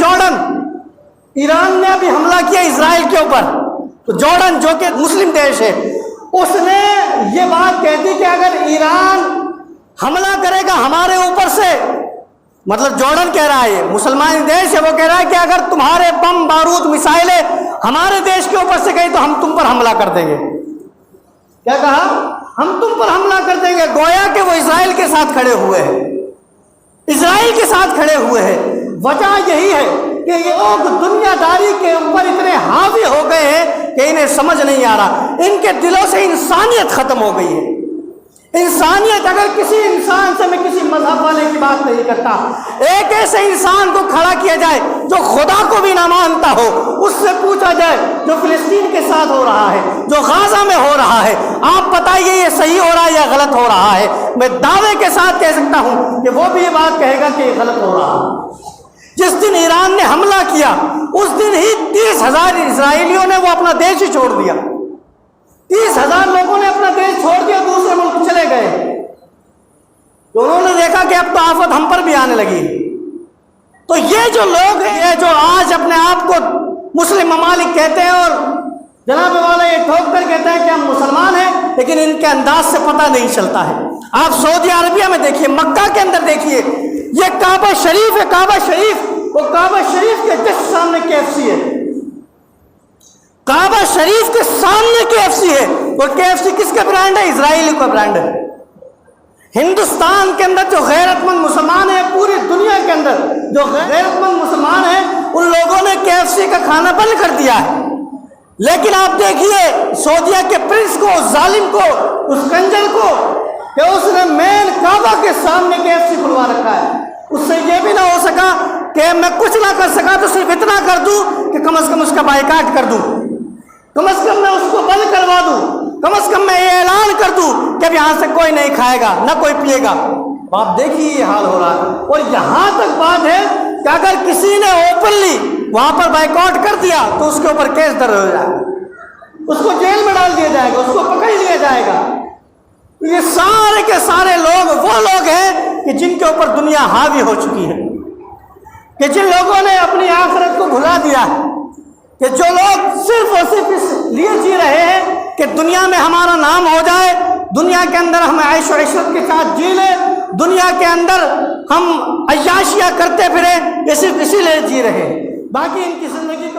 Jordan, Iran نے ابھی حملہ کیا اسرائیل کے اوپر، تو جارڈن جو کہ مسلم دیش ہے اس نے یہ بات کہہ دی کہ اگر ایران حملہ کرے گا ہمارے اوپر سے، مطلب جارڈن کہہ رہا ہے، یہ مسلمان دیش ہے، وہ کہہ رہا ہے کہ اگر تمہارے بم بارود میسائلیں ہمارے دیش کے اوپر سے گئی تو ہم تم پر حملہ کر دیں گے۔ کیا کہا؟ ہم تم پر حملہ کر دیں گے۔ گویا کہ وہ اسرائیل کے ساتھ کھڑے ہوئے ہیں، اسرائیل کے ساتھ کھڑے ہوئے ہیں۔ وجہ یہی ہے کہ یہ لوگ دنیا داری کے اوپر اتنے حاوی ہو گئے ہیں کہ انہیں سمجھ نہیں آ رہا، ان کے دلوں سے انسانیت ختم ہو گئی ہے۔ انسانیت، اگر کسی انسان سے میں کسی مذہب والے کی بات نہیں کرتا، ایک ایسے انسان کو کھڑا کیا جائے جو خدا کو بھی نہ مانتا ہو، اس سے پوچھا جائے جو فلسطین کے ساتھ ہو رہا ہے، جو غزہ میں ہو رہا ہے، آپ بتائیے یہ صحیح ہو رہا ہے یا غلط ہو رہا ہے؟ میں دعوے کے ساتھ کہہ سکتا ہوں کہ وہ بھی یہ بات کہے گا کہ یہ غلط ہو رہا ہے۔ جس دن ایران نے حملہ کیا اس دن ہی 30,000 اسرائیلیوں نے وہ اپنا دیش ہی چھوڑ دیا، 30,000 لوگوں نے اپنا دیش چھوڑ دیا، دوسرے ملک چلے گئے۔ تو انہوں نے دیکھا کہ اب تو آفت ہم پر بھی آنے لگی۔ تو یہ جو لوگ ہیں جو آج اپنے آپ کو مسلم ممالک کہتے ہیں اور جناب والا یہ ٹھوک کر کہتے ہیں کہ ہم مسلمان ہیں، لیکن ان کے انداز سے پتہ نہیں چلتا ہے۔ آپ سعودی عربیہ میں دیکھیے، مکہ کے اندر دیکھیے، یہ کعبہ شریف ہے، کعبہ شریف، وہ کعبہ شریف کے جسٹ سامنے KFC ہے، کعبہ شریف کے سامنے KFC ہے۔ وہ KFC کس کا برانڈ ہے؟ اسرائیل کا برانڈ ہے۔ ہندوستان کے اندر جو غیرت مند مسلمان ہیں، پوری دنیا کے اندر جو غیرت مند مسلمان ہیں، ان لوگوں نے KFC کا کھانا بند کر دیا ہے۔ لیکن آپ دیکھیے سعودیہ کے پرنس کو، اس ظالم کو، اس کنجر کو، کہ اس نے مین کعبہ کے سامنے KFC کھلوا رکھا ہے۔ اس سے یہ بھی نہ ہو سکا کہ میں کچھ نہ کر سکا تو صرف اتنا کر دوں کہ کم از کم اس کا بائیکاٹ کر دوں، کم از کم میں اس کو بند کروا دوں، کم از کم میں یہ اعلان کر دوں کہ اب یہاں سے کوئی نہیں کھائے گا نہ کوئی پیے گا۔ آپ دیکھیے یہ حال ہو رہا ہے، اور یہاں تک بات ہے کہ اگر کسی نے اوپنلی وہاں پر بائیکاٹ کر دیا تو اس کے اوپر کیس درج ہو جائے گا، اس کو جیل میں ڈال دیا جائے گا، اس کو پکڑ لیا جائے گا۔ یہ سارے کے سارے لوگ وہ لوگ ہیں کہ جن کے اوپر دنیا حاوی ہو چکی ہے، کہ جن لوگوں نے اپنی آخرت کو بھلا دیا ہے، کہ جو لوگ صرف اور صرف اس لیے جی رہے ہیں کہ دنیا میں ہمارا نام ہو جائے، دنیا کے اندر ہم عیش و عشرت کے ساتھ جی لیں، دنیا کے اندر ہم عیاشیاں کرتے پھریں، یہ صرف اسی لیے جی رہے ہیں، باقی ان کی زندگی